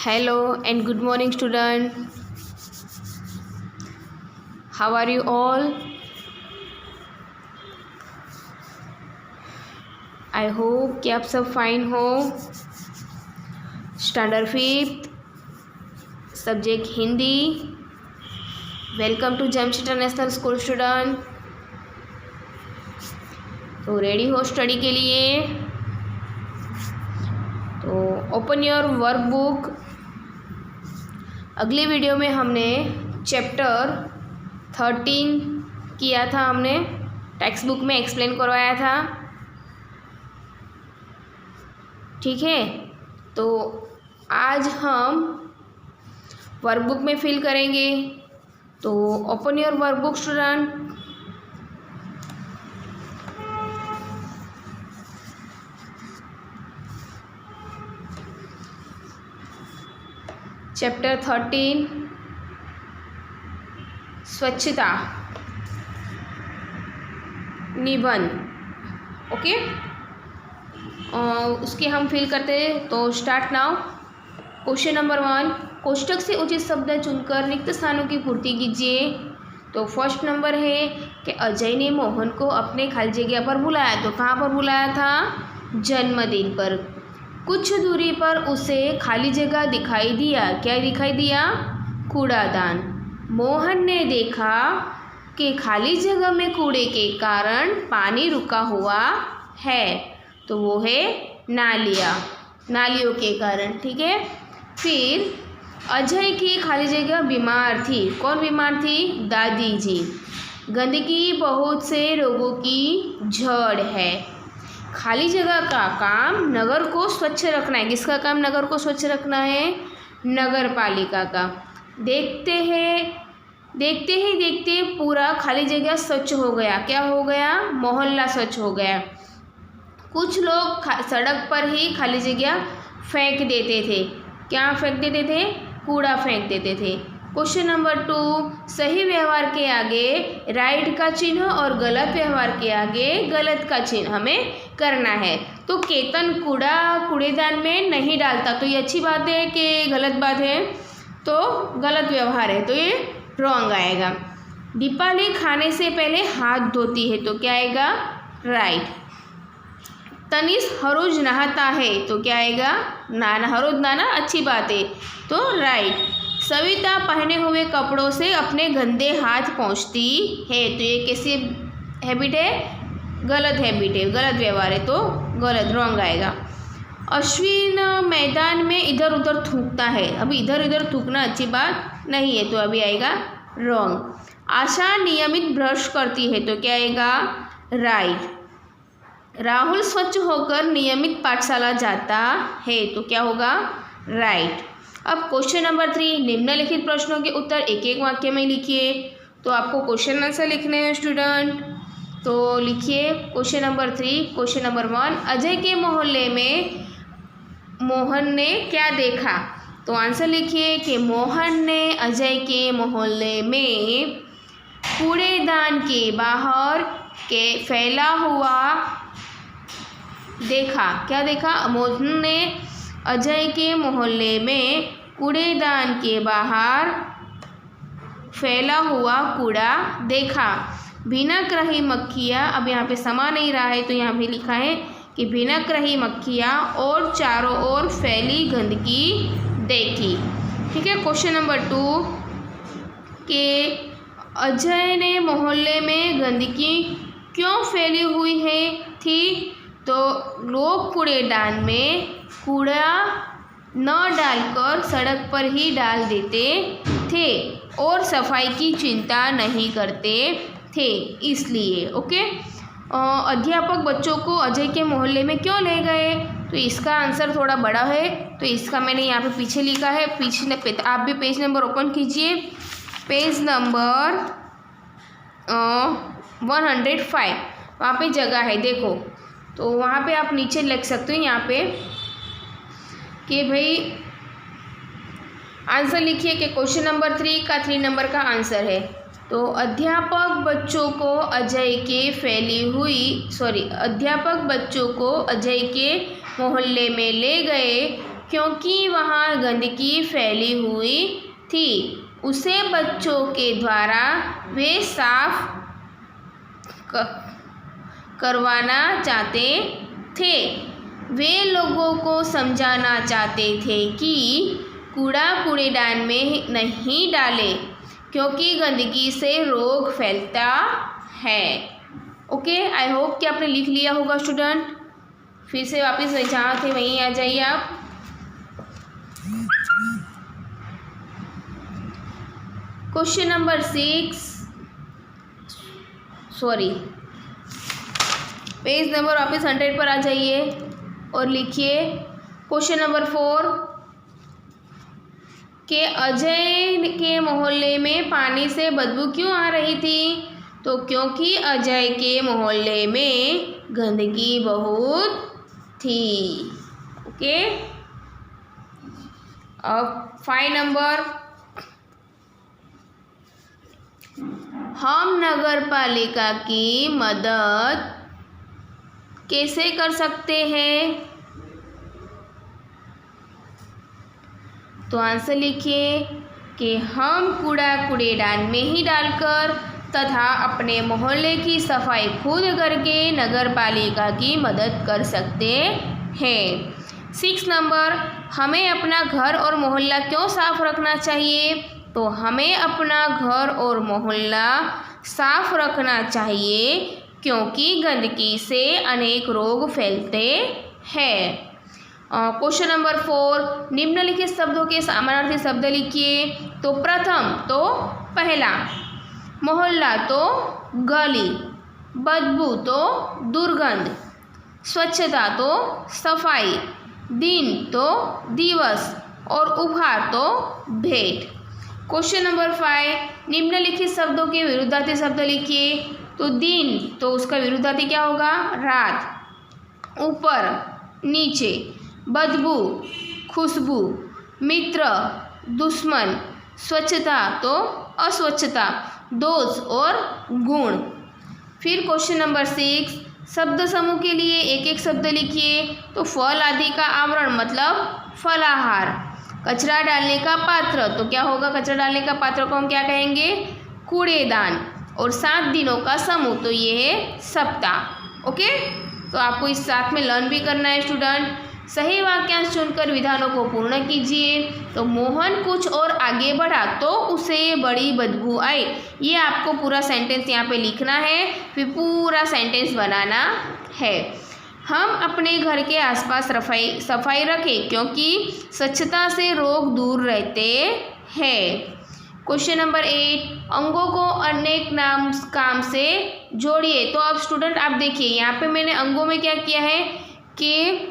Hello and good morning student. How are you all? I hope कि आप सब fine हो। Standard 5th subject Hindi. Welcome to James International School student. तो ready हो study के लिए? तो ओपन योर वर्कबुक। अगले वीडियो में हमने चैप्टर 13 किया था, हमने टेक्स्ट बुक में एक्सप्लेन करवाया था, ठीक है। तो आज हम वर्कबुक में फिल करेंगे। तो open your workbook student. Chapter 13 स्वच्छता निबंध, ओके। उसके हम फिल करते हैं। तो स्टार्ट नाउ। क्वेश्चन नंबर 1, कोष्टक से उचित शब्द चुनकर रिक्त स्थानों की पूर्ति कीजिए। तो फर्स्ट नंबर है कि अजय ने मोहन को अपने खाली जगह पर बुलाया। तो कहाँ पर बुलाया था? जन्मदिन पर। कुछ दूरी पर उसे खाली जगह दिखाई दिया। क्या दिखाई दिया? कूड़ादान। मोहन ने देखा कि खाली जगह में कूड़े के कारण पानी रुका हुआ है। तो वो है नालियों के कारण, ठीक है। फिर अजय की खाली जगह बीमार थी। कौन बीमार थी? दादी जी। गंदगी बहुत से रोगों की जड़ है। खाली जगह का काम नगर को स्वच्छ रखना है। किसका काम नगर को स्वच्छ रखना है? नगर पालिका का। देखते ही देखते पूरा खाली जगह स्वच्छ हो गया। क्या हो गया? मोहल्ला स्वच्छ हो गया। कुछ लोग सड़क पर ही खाली जगह फेंक देते थे। क्या फेंक देते थे? कूड़ा फेंक देते थे। क्वेश्चन नंबर 2, सही व्यवहार के आगे राइट का चिन्ह और गलत व्यवहार के आगे गलत का चिन्ह हमें करना है। तो केतन कूड़ेदान में नहीं डालता। तो ये अच्छी बात है कि गलत बात है? तो गलत व्यवहार है, तो ये रॉन्ग आएगा। दीपाली खाने से पहले हाथ धोती है। तो क्या आएगा? राइट। तनिष हर रोज नहाता है। तो क्या आएगा? हर रोज नहाना अच्छी बात है, तो राइट। सविता पहने हुए कपड़ों से अपने गंदे हाथ पोंछती है। तो ये कैसी हैबिट है? गलत हैबिट है, गलत व्यवहार है, तो गलत, रॉन्ग आएगा। अश्विन मैदान में इधर उधर थूकता है। अभी इधर उधर थूकना अच्छी बात नहीं है, तो अभी आएगा रॉन्ग। आशा नियमित ब्रश करती है। तो क्या आएगा? राइट। राहुल स्वच्छ होकर नियमित पाठशाला जाता है। तो क्या होगा? राइट। अब क्वेश्चन नंबर 3, निम्नलिखित प्रश्नों के उत्तर एक एक वाक्य में लिखिए। तो आपको क्वेश्चन आंसर लिखने हैं स्टूडेंट। तो लिखिए question number 3। Question number 1, Ajay के मोहल्ले में मोहन ने क्या देखा? तो आंसर लिखिए कि मोहन ने अजय के मोहल्ले में कूड़ेदान के बाहर के फैला हुआ देखा। क्या देखा? मोहन ने अजय के मोहल्ले में कूड़ेदान के बाहर फैला हुआ कूड़ा देखा। भिनक रही मक्खियाँ, अब यहाँ पे समा नहीं रहा है, तो यहाँ पे लिखा है कि भिनक रही मक्खियाँ और चारों ओर फैली गंदगी देखी, ठीक है। क्वेश्चन नंबर 2 कि अजय ने मोहल्ले में गंदगी क्यों फैली हुई थी? तो लोग कूड़ेदान में कूड़ा न डालकर सड़क पर ही डाल देते थे और सफाई की चिंता नहीं करते थे, इसलिए, ओके। अध्यापक बच्चों को अजय के मोहल्ले में क्यों ले गए? तो इसका आंसर थोड़ा बड़ा है, तो इसका मैंने यहाँ पे पीछे लिखा है। पीछे आप भी पेज नंबर ओपन कीजिए। पेज नंबर 105, वहाँ पे जगह है, देखो। तो वहाँ पे आप नीचे लिख सकते हो यहाँ पे कि भाई आंसर लिखिए कि क्वेश्चन नंबर 3 का 3 नंबर का आंसर है। तो अध्यापक बच्चों को अजय के मोहल्ले में ले गए क्योंकि वहाँ गंदगी फैली हुई थी। उसे बच्चों के द्वारा वे साफ करवाना चाहते थे। वे लोगों को समझाना चाहते थे कि कूड़ा कूड़ेदान में नहीं डालें, क्योंकि गंदगी से रोग फैलता है। ओके, आई होप कि आपने लिख लिया होगा स्टूडेंट। फिर से वापस जहाँ थे वहीं आ जाइए आप। Question number 6, sorry, page number वापस 100 पर आ जाइए और लिखिए क्वेश्चन नंबर 4 कि अजय के मोहल्ले में पानी से बदबू क्यों आ रही थी? तो क्योंकि अजय के मोहल्ले में गंदगी बहुत थी। ओके, अब 5 नंबर, हम नगर पालिका की मदद कैसे कर सकते हैं? तो आंसर लिखिए कि हम कूड़ा कूड़ेदान में ही डालकर तथा अपने मोहल्ले की सफाई खुद करके नगर पालिका की मदद कर सकते हैं। 6 नंबर, हमें अपना घर और मोहल्ला क्यों साफ रखना चाहिए? तो हमें अपना घर और मोहल्ला साफ रखना चाहिए क्योंकि गंदगी से अनेक रोग फैलते हैं। क्वेश्चन नंबर 4, निम्नलिखित शब्दों के समानार्थी शब्द लिखिए। तो प्रथम तो पहला, मोहल्ला तो गली, बदबू तो दुर्गंध, स्वच्छता तो सफाई, दिन तो दिवस और उपहार तो भेंट। क्वेश्चन नंबर 5, निम्नलिखित शब्दों के विरुद्धार्थी शब्द लिखिए। तो दिन तो उसका विरुद्धार्थी क्या होगा? रात, ऊपर नीचे, बदबू खुशबू, मित्र दुश्मन, स्वच्छता तो अस्वच्छता, दोष और गुण। फिर क्वेश्चन नंबर 6, शब्द समूह के लिए एक एक शब्द लिखिए। तो फल आदि का आवरण मतलब फलाहार, कचरा डालने का पात्र तो क्या होगा? कचरा डालने का पात्र को हम क्या कहेंगे? कूड़ेदान। और 7 दिनों का समूह तो ये है सप्ताह। ओके, तो आपको इस साथ में लर्न भी करना है स्टूडेंट। सही वाक्यांश चुनकर विधानों को पूर्ण कीजिए। तो मोहन कुछ और आगे बढ़ा तो उसे बड़ी बदबू आई। ये आपको पूरा सेंटेंस यहाँ पे लिखना है, फिर पूरा सेंटेंस बनाना है। हम अपने घर के आसपास सफाई रखें क्योंकि स्वच्छता से रोग दूर रहते हैं। क्वेश्चन नंबर 8, अंगों को अनेक नाम काम से जोड़िए। तो अब स्टूडेंट आप देखिए, यहाँ पे मैंने अंगों में क्या किया है कि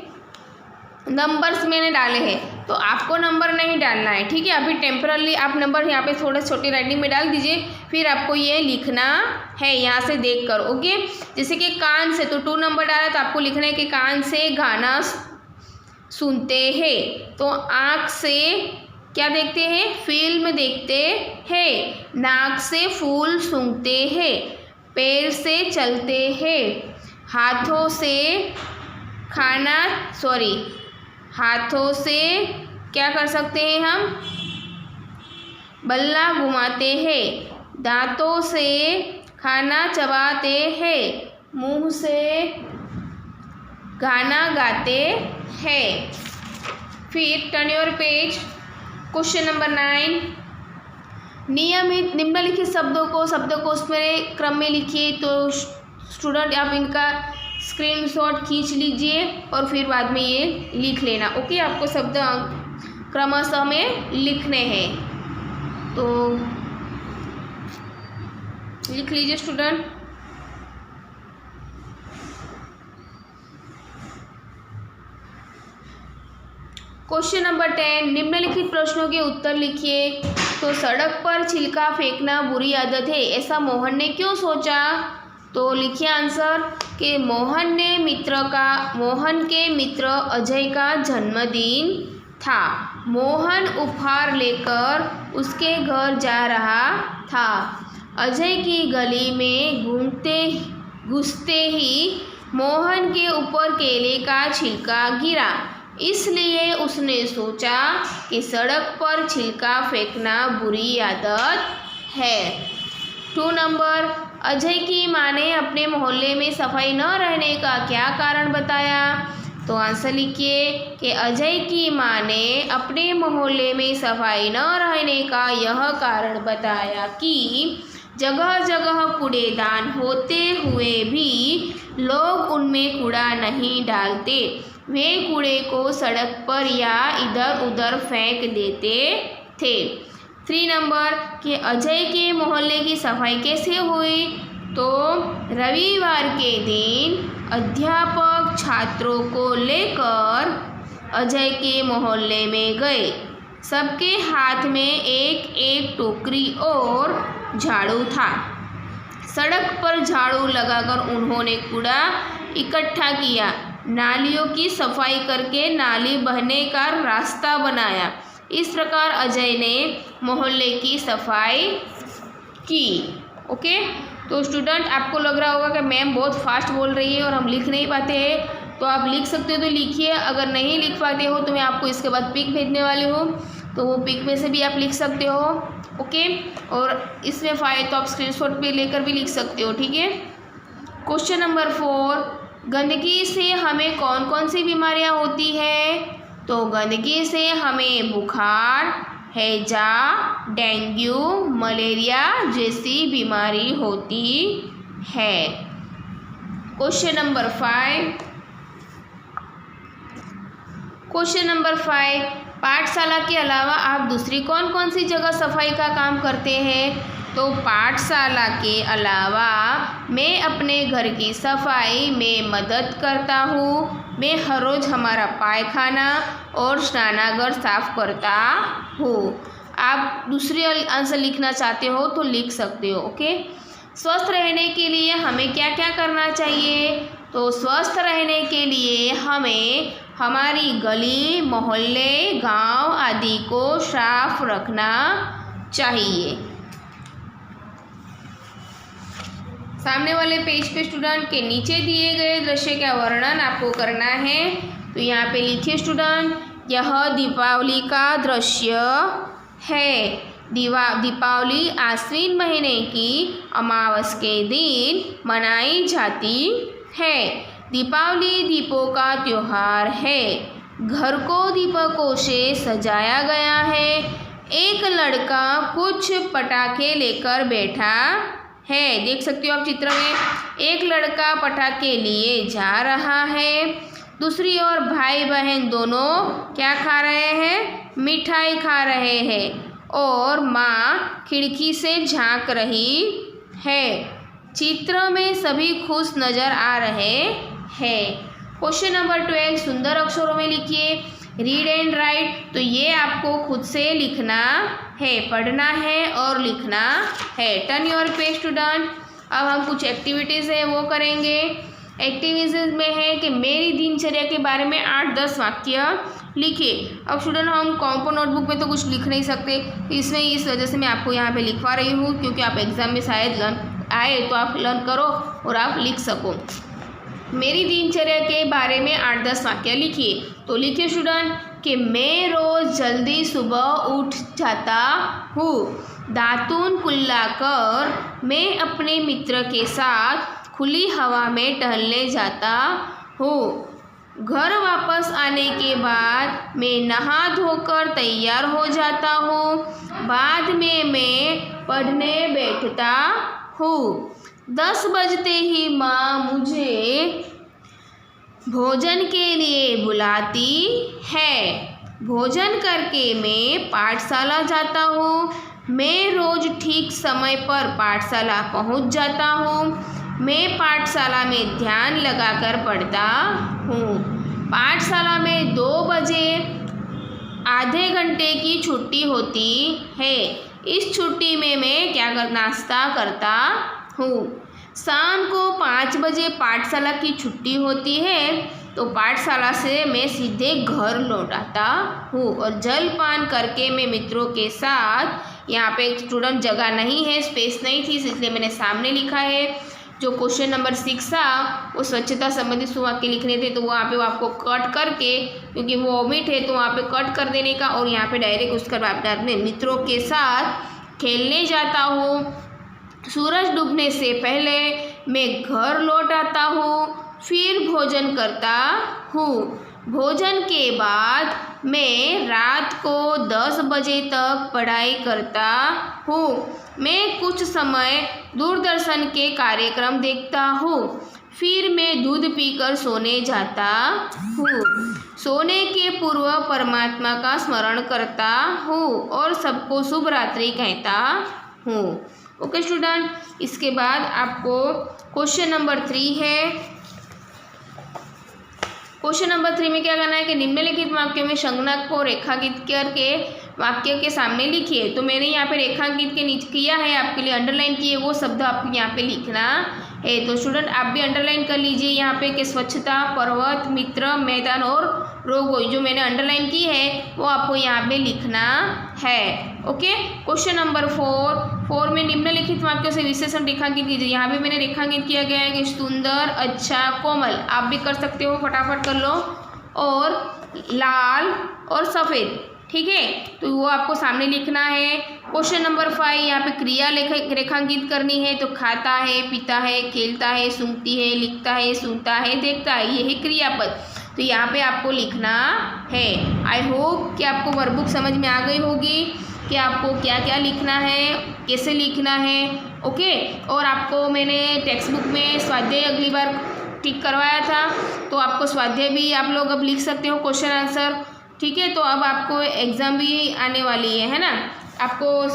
नंबर्स मैंने डाले हैं, तो आपको नंबर नहीं डालना है, ठीक है। अभी टेम्परली आप नंबर यहाँ पे थोड़ा छोटी राइटिंग में डाल दीजिए, फिर आपको ये लिखना है यहाँ से देख कर। ओके, जैसे कि कान से तो 2 नंबर डाला, तो आपको लिखना है कि कान से गाना सुनते हैं। तो आँख से क्या देखते हैं? फिल्म देखते हैं। नाक से फूल सूंघते हैं। पैर से चलते हैं। हाथों से क्या कर सकते हैं हम? बल्ला घुमाते हैं। दांतों से खाना चबाते हैं। मुंह से गाना गाते हैं। फिर turn your page, question number 9, नियमित निम्नलिखित शब्दकोश में क्रम में लिखिए। तो स्टूडेंट आप इनका स्क्रीनशॉट खींच लीजिए और फिर बाद में ये लिख लेना। ओके, आपको शब्द क्रमशः में लिखने हैं, तो लिख लीजिए स्टूडेंट। क्वेश्चन नंबर 10, निम्नलिखित प्रश्नों के उत्तर लिखिए। तो सड़क पर छिलका फेंकना बुरी आदत है, ऐसा मोहन ने क्यों सोचा? तो लिखिए आंसर कि मोहन के मित्र अजय का जन्मदिन था। मोहन उपहार लेकर उसके घर जा रहा था। अजय की गली में घुसते ही मोहन के ऊपर केले का छिलका गिरा। इसलिए उसने सोचा कि सड़क पर छिलका फेंकना बुरी आदत है। 2 नंबर, अजय की माँ ने अपने मोहल्ले में सफाई न रहने का क्या कारण बताया? तो आंसर लिखिए कि अजय की माँ ने अपने मोहल्ले में सफाई न रहने का यह कारण बताया कि जगह जगह कूड़ेदान होते हुए भी लोग उनमें कूड़ा नहीं डालते। वे कूड़े को सड़क पर या इधर उधर फेंक देते थे। 3 नंबर कि अजय के मोहल्ले की सफाई कैसे हुई? तो रविवार के दिन अध्यापक छात्रों को लेकर अजय के मोहल्ले में गए। सबके हाथ में एक एक टोकरी और झाड़ू था। सड़क पर झाड़ू लगाकर उन्होंने कूड़ा इकट्ठा किया, नालियों की सफाई करके नाली बहने का रास्ता बनाया। इस प्रकार अजय ने मोहल्ले की सफाई की। ओके, तो स्टूडेंट आपको लग रहा होगा कि मैम बहुत फास्ट बोल रही है और हम लिख नहीं पाते हैं, तो आप लिख सकते हो तो लिखिए। अगर नहीं लिख पाते हो तो मैं आपको इसके बाद पिक भेजने वाली हूँ, तो वो पिक में से भी आप लिख सकते हो। ओके, और इसमें फाइल तो आप स्क्रीनशॉट पे लेकर भी लिख सकते हो। ठीक है। क्वेश्चन नंबर 4, गंदगी से हमें कौन कौन सी बीमारियाँ होती है? तो गंदगी से हमें बुखार, हैजा, डेंगू, मलेरिया जैसी बीमारी होती है। क्वेश्चन नंबर 5, पाठशाला के अलावा आप दूसरी कौन कौन सी जगह सफाई का काम करते हैं? तो पाठशाला के अलावा मैं अपने घर की सफाई में मदद करता हूँ। मैं हर रोज़ हमारा पायखाना और स्नानागार साफ करता हूँ। आप दूसरी आंसर लिखना चाहते हो तो लिख सकते हो। ओके, स्वस्थ रहने के लिए हमें क्या क्या करना चाहिए? तो स्वस्थ रहने के लिए हमें हमारी गली, मोहल्ले, गांव आदि को साफ रखना चाहिए। सामने वाले पेज पे स्टूडेंट के नीचे दिए गए दृश्य का वर्णन आपको करना है। तो यहाँ पे लिखिए स्टूडेंट, यह दीपावली का दृश्य है। दीपावली आश्विन महीने की अमावस के दिन मनाई जाती है। दीपावली दीपों का त्योहार है। घर को दीपकों से सजाया गया है। एक लड़का कुछ पटाखे लेकर बैठा है। देख सकते हो आप चित्र में, एक लड़का पटाखे लिए जा रहा है। दूसरी ओर भाई बहन दोनों क्या खा रहे हैं? मिठाई खा रहे हैं और माँ खिड़की से झांक रही है। चित्र में सभी खुश नजर आ रहे हैं। क्वेश्चन नंबर 12, सुंदर अक्षरों में लिखिए रीड एंड राइट। तो ये आपको खुद से लिखना है, पढ़ना है और लिखना है। Turn your page student. अब हम कुछ एक्टिविटीज़ है वो करेंगे। एक्टिविटीज़ में है कि मेरी दिनचर्या के बारे में 8-10 वाक्य लिखिए। अब स्टूडेंट हम कॉम्पो नोटबुक में तो कुछ लिख नहीं सकते, इसमें इस वजह से मैं आपको यहाँ पे लिखवा रही हूँ, क्योंकि आप एग्ज़ाम में शायद लर्न आए तो आप लर्न करो और आप लिख सको। मेरी दिनचर्या के बारे में 8-10 वाक्य लिखिए। तो लिखिए स्टूडेंट कि मैं रोज़ जल्दी सुबह उठ जाता हूँ। दातून कुल्लाकर मैं अपने मित्र के साथ खुली हवा में टहलने जाता हूँ। घर वापस आने के बाद मैं नहा धोकर तैयार हो जाता हूँ। बाद में मैं पढ़ने बैठता हूँ। 10 बजते ही माँ मुझे भोजन के लिए बुलाती है। भोजन करके मैं पाठशाला जाता हूँ। मैं रोज़ ठीक समय पर पाठशाला पहुँच जाता हूँ। मैं पाठशाला में ध्यान लगाकर पढ़ता हूँ। पाठशाला में 2 बजे आधे घंटे की छुट्टी होती है। इस छुट्टी में मैं नाश्ता करता हूँ। शाम को 5 बजे पाठशाला की छुट्टी होती है, तो पाठशाला से मैं सीधे घर लौट आता हूँ और जलपान करके मैं मित्रों के साथ, यहाँ पे स्टूडेंट जगह नहीं है, स्पेस नहीं थी, इसलिए मैंने सामने लिखा है, जो क्वेश्चन नंबर 6 था वो स्वच्छता संबंधित वाक्य लिखने थे, तो वहाँ पे वो आपको कट करके, क्योंकि वो ओमिट है तो वहाँ पे कट कर देने का, और यहाँ पे डायरेक्ट उसका बाद अपने मित्रों के साथ खेलने जाता हूँ, सूरज डूबने से पहले मैं घर लौट आता हूँ, फिर भोजन करता हूँ, भोजन के बाद मैं रात को 10 बजे तक पढ़ाई करता हूँ, मैं कुछ समय दूरदर्शन के कार्यक्रम देखता हूँ, फिर मैं दूध पीकर सोने जाता हूँ, सोने के पूर्व परमात्मा का स्मरण करता हूँ और सबको शुभ रात्रि कहता हूँ। ओके स्टूडेंट, इसके बाद आपको क्वेश्चन नंबर 3 है। क्वेश्चन नंबर 3 में क्या करना है कि निम्नलिखित वाक्यों में संज्ञक को रेखांकित करके वाक्य के सामने लिखिए। तो मैंने यहाँ पे रेखांकित के नीचे किया है, आपके लिए अंडरलाइन किए वो शब्द आपको यहाँ पे लिखना है। तो स्टूडेंट आप भी अंडरलाइन कर लीजिए यहाँ पे कि स्वच्छता, पर्वत, मित्र, मैदान और रोगों, जो मैंने अंडरलाइन की है वो आपको यहाँ पे लिखना है। ओके, क्वेश्चन नंबर 4 में निम्नलिखित वाक्यों से विशेषण रेखांकित कीजिए। यहाँ पे मैंने रेखांकित किया गया है कि सुंदर, अच्छा, कोमल, आप भी कर सकते हो, फटाफट कर लो, और लाल और सफ़ेद, ठीक है, तो वो आपको सामने लिखना है। क्वेश्चन नंबर 5 यहाँ पे क्रिया रेखांकित करनी है, तो खाता है, पीता है, खेलता है, सूंघती है, लिखता है, सुनता है, देखता है, ये है क्रियापद, तो यहाँ पे आपको लिखना है। आई होप कि आपको वर्कबुक समझ में आ गई होगी कि आपको क्या क्या लिखना है, कैसे लिखना है। ओके, और आपको मैंने टेक्स्ट बुक में स्वाध्याय अगली बार टिक करवाया था, तो आपको स्वाध्याय भी आप लोग अब लिख सकते हो, क्वेश्चन आंसर, ठीक है। तो अब आपको एग्ज़ाम भी आने वाली है ना, आपको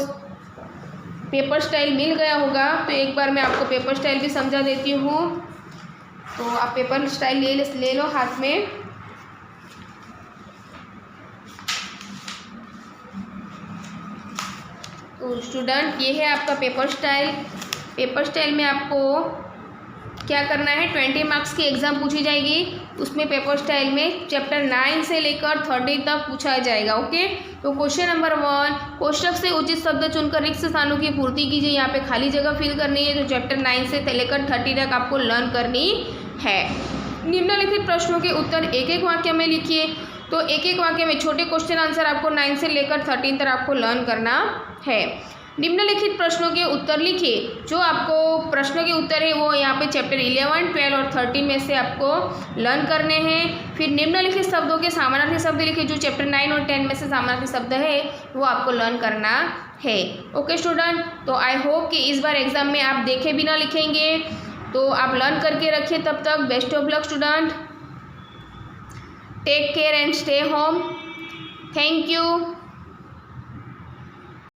पेपर स्टाइल मिल गया होगा, तो एक बार मैं आपको पेपर स्टाइल भी समझा देती हूँ। तो आप पेपर स्टाइल ले लो हाथ में। तो स्टूडेंट ये है आपका पेपर स्टाइल। पेपर स्टाइल में आपको क्या करना है, 20 मार्क्स की एग्ज़ाम पूछी जाएगी, उसमें पेपर स्टाइल में चैप्टर 9 से लेकर 30 तक पूछा जाएगा। ओके, तो क्वेश्चन नंबर 1, कोष्टक से उचित शब्द चुनकर रिक्त स्थानों की पूर्ति कीजिए। यहाँ पे खाली जगह फिल करनी है, तो चैप्टर 9 से लेकर 30 तक आपको लर्न करनी है। निम्नलिखित प्रश्नों के उत्तर एक एक वाक्य में लिखिए। तो एक एक वाक्य में छोटे क्वेश्चन आंसर आपको 9 से लेकर 13 तक आपको लर्न करना है। निम्नलिखित प्रश्नों के उत्तर लिखिए। जो आपको प्रश्नों के उत्तर है वो यहाँ पे चैप्टर 11, 12 और 13 में से आपको लर्न करने हैं। फिर निम्नलिखित शब्दों के समानार्थी शब्द लिखिए। जो चैप्टर 9 और 10 में से समानार्थी शब्द है वो आपको लर्न करना है। ओके स्टूडेंट, तो आई होप कि इस बार एग्जाम में आप देखे बिना लिखेंगे, तो आप लर्न करके रखिए। तब तक best of luck student, take care and stay home. Thank you.